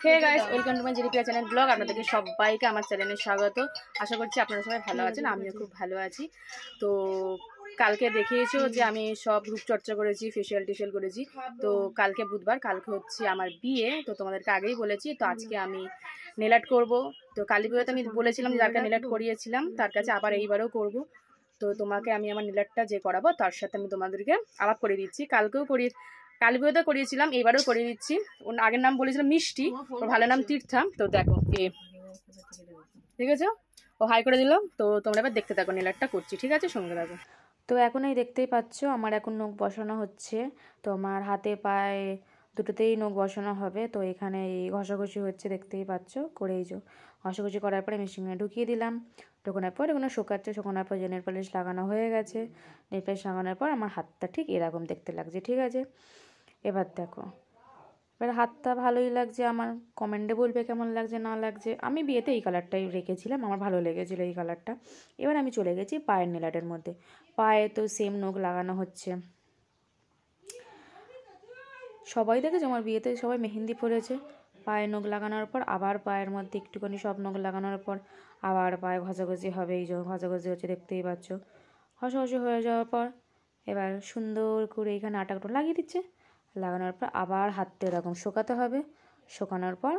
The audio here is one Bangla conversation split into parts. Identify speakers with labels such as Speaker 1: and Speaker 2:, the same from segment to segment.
Speaker 1: Hey guys, welcome to my জেরিপিয়া চ্যানেল ব্লগ। আপনাদেরকে সবাইকে আমার চ্যানেলে স্বাগত। আশা করছি আপনারা সবাই ভালো আছেন, আমিও খুব ভালো আছি। তো কালকে দেখিয়েছো যে আমি সব রূপচর্চা করেছি, ফেসিয়াল টেসিয়াল করেছি। তো কালকে বুধবার, কালকে হচ্ছে আমার বিয়ে, তো তোমাদেরকে আগেই বলেছি। তো আজকে আমি নেল আর্ট করবো। তো কালী পুজোতে আমি বলেছিলাম যে যারকে নেল আর্ট করিয়েছিলাম তার কাছে আবার এইবারও করব। তো তোমাকে আমি আমার নেল আর্টটা যে করাবো তার সাথে আমি তোমাদেরকে আলাপ করে দিচ্ছি। কালকেও কালী পুজোতে করিয়েছিলাম, এবারও করিয়ে দিচ্ছি। ওর আগের নাম বলেছিলাম মিষ্টি, ওর ভালো নাম তীর্থা। তো দেখো ঠিক আছে, ও হাই করে দিল। তো তোমরা এবার দেখতে থাকো, নেল আর্টটা করছি, ঠিক আছে? সঙ্গে থাকো। তো এখন এই দেখতেই পাচ্ছ আমার এখন নখ বসানো হচ্ছে। তো আমার হাতে পায়ে দুটোতেই নখ বসানো হবে। তো এখানে এই ঘষাঘষি হচ্ছে, দেখতেই পাচ্ছ। করেই যে ঘষাঘষি করার পরে মেশিনে ঢুকিয়ে দিলাম। ঢোকানোর পর এগুলো শুকাচ্ছে, শুকানোর পর যে নেল পালিশ লাগানো হয়ে গেছে। নেল পালিশ লাগানোর পর আমার হাতটা ঠিক এরকম দেখতে লাগছে, ঠিক আছে? এবার দেখো, এবার হাতটা ভালোই লাগছে আমার। কমেন্টে বলবে কেমন লাগছে না লাগছে। আমি বিয়েতে এই কালারটাই রেখেছিলাম, আমার ভালো লেগেছিলো এই কালারটা। এবার আমি চলে গেছি পায়ের নেল আর্টের মধ্যে। পায়ে তো সেম নখ লাগানো হচ্ছে। সবাই দেখেছে আমার বিয়েতে, সবাই মেহেন্দি পরেছে। পায়ে নখ লাগানোর পর আবার পায়ের মধ্যে একটুখানি সব নখ লাগানোর পর আবার পায়ে ঘষাঘষি হবে। এই যে ঘষাঘষি হচ্ছে, দেখতেই পাচ্ছ। ঘষাঘষি হয়ে যাওয়ার পর এবার সুন্দর করে এখানে আটাগুলো লাগিয়ে দিচ্ছে। লাগানোর পর আবার হাতটা এরকম শুকাতে হবে। শুকানোর পর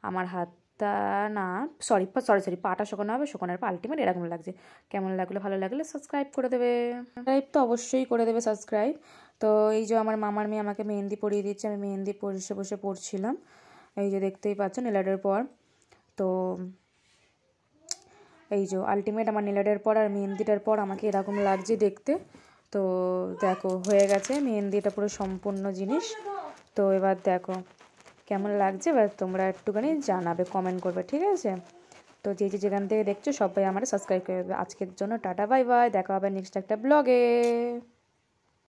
Speaker 1: আমার হাতটা না সরি সরি সরি পাটা শুকানো হবে। শুকানোর পর আলটিমেট এরকম লাগছে। কেমন লাগলো? ভালো লাগলে সাবস্ক্রাইব করে দেবে। সাবস্ক্রাইব তো অবশ্যই করে দেবে, সাবস্ক্রাইব। তো এই যে আমার মামার মেয়ে আমাকে মেহেন্দি পরিয়ে দিচ্ছে, আমি মেহেন্দি বসে বসে পড়ছিলাম। এই যে দেখতেই পাচ্ছ নেল আর্টের পর। তো এই যে আলটিমেট আমার নেল আর্টের পর আর মেহেন্দিটার পর আমাকে এরকম লাগছে দেখতে। তো দেখো হয়ে গেছে মেহেন্দিটা পুরো সম্পূর্ণ জিনিস। তো এবার দেখো কেমন লাগছে, এবার তোমরা একটুখানি জানাবে, কমেন্ট করবে, ঠিক আছে? তো যে যেখান থেকে দেখছো সবাই আমার সাবস্ক্রাইব করে দেবে। আজকের জন্য টাটা, বাই বাই, দেখা হবে নেক্সট একটা ব্লগে।